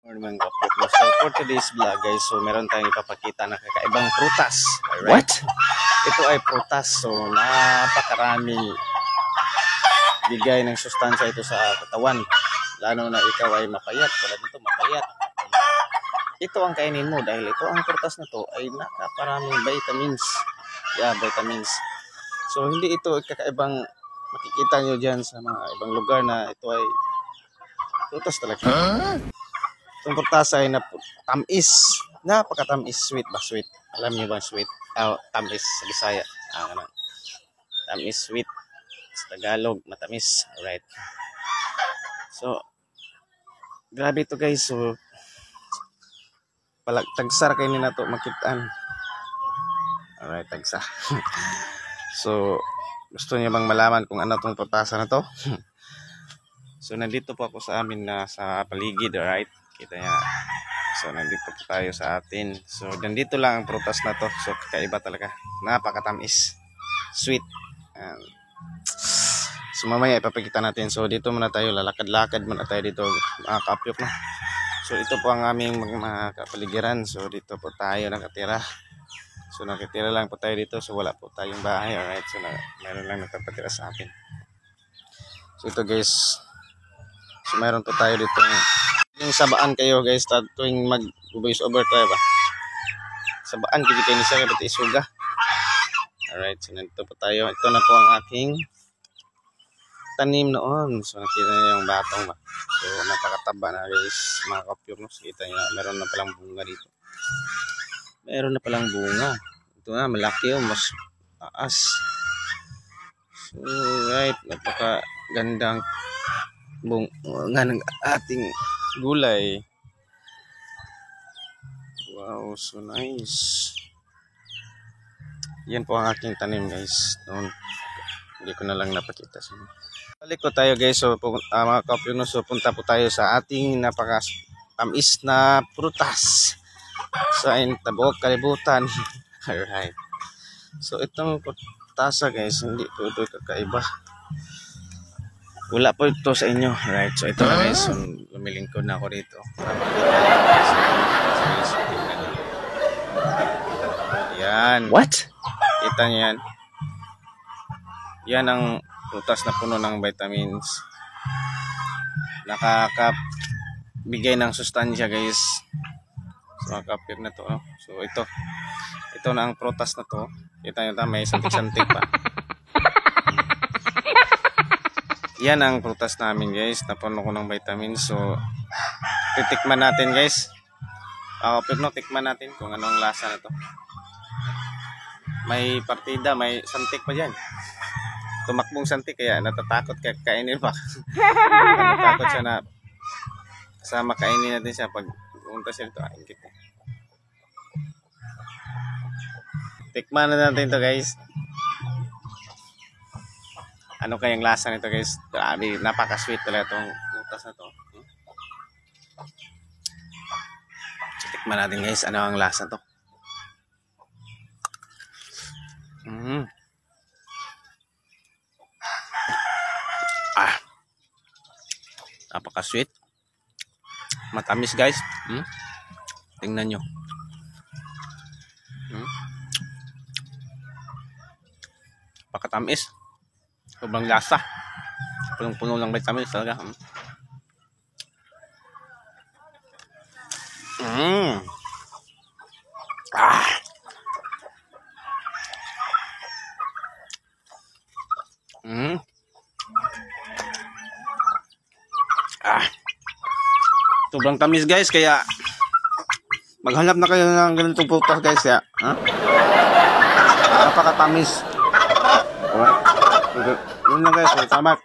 Mga kapatid. So for today's vlog guys, so meron tayong ipapakita na kakaibang prutas. Alright? What? Ito ay prutas. So napakarami bigay ng sustansya ito sa katawan. Lalo na ikaw ay mapayat. Wala dito mapayat. Ito ang kainin mo dahil ito ang prutas na to ay nakaparaming vitamins. Yeah, vitamins. So hindi ito kakaibang makikita nyo dyan sa mga ibang lugar na ito ay prutas talaga. Itong prutas ay tamis. Napakatamis. Sweet ba? Sweet. Alam niyo ba sweet? Tamis sa Bisaya. Tamis, sweet. Sa Tagalog, matamis. Alright. So, grabe ito guys. So, tagsar kayo na ito makitaan. Alright, tagsar. So, gusto niyo bang malaman kung ano itong prutasa na to? So, nandito po ako sa amin na sa paligid, alright? Kita niya. So, nandito po tayo sa atin. So, nandito lang ang prutas na to. So, kakaiba talaga. Napakatamis. Sweet. So, mamaya ipapakita natin. So, dito muna tayo. Lalakad-lakad muna tayo dito. Mga kapyok na. So, ito po ang aming mga kapaligiran. So, dito po tayo nakatira. So, nakatira lang po tayo dito. So, wala po tayong bahay. Alright. So, meron lang nagpapatira sa akin. So, ito guys. So, meron po tayo dito. Yung sabaan kayo guys, tuwing mag-voice over tayo ba? Sabaan, kaya kayo nisa, ba't isuga? Alright, so nandito po tayo. Ito na po ang aking tanim noon. So nakita niyo yung batong ba? So napakataba na guys, mga kapyok. No? So, kita niyo, meron na palang bunga dito. Meron na palang bunga. Ito na, malaki yung mas taas. So right, napakagandang bunga ng ating gulay. Wow, so nice. Yan po ang aking tanim guys. Noon, hindi ko na lang napakita sa inyo. Balik ko tayo guys. So mga kapyok, no, so punta po tayo sa ating napaka-tamis na prutas sa tabok kalibutan. Alright. So itong prutasa guys, hindi po ito kakaiba. Wala po ito sa inyo. Right. So ito na guys. So, lumilingkod na ako dito. Yan. What? Kita niyo yan. Yan ang prutas na puno ng vitamins. Nakakabigay ng sustansya guys. So makapir na to. No? So ito. Ito na ang prutas na to. Kita niyo may santik-santik pa. Yan ang prutas namin guys. Napuno ko ng vitamins. So, titikman natin guys. Pero tikman natin kung anong lasa na to. May partida, may santik pa dyan. Tumakbong santik kaya natatakot kainin pa. Natatakot siya na kasama kainin natin siya pag pumunta siya dito. Tikman na natin to guys. Ano kayang lasa nito guys? Grabe, napaka-sweet talaga itong prutas na to. So, tikman natin guys, ano ang lasa to. Napaka-sweet. Matamis guys. Tingnan nyo. Napaka-tamis. Sobrang lasa. Punong-puno ng vitamins talaga. Sobrang tamis guys, kaya maghanap na kayo ng ganitong prutas guys ya. Napakatamis. Yun lang guys, salamat.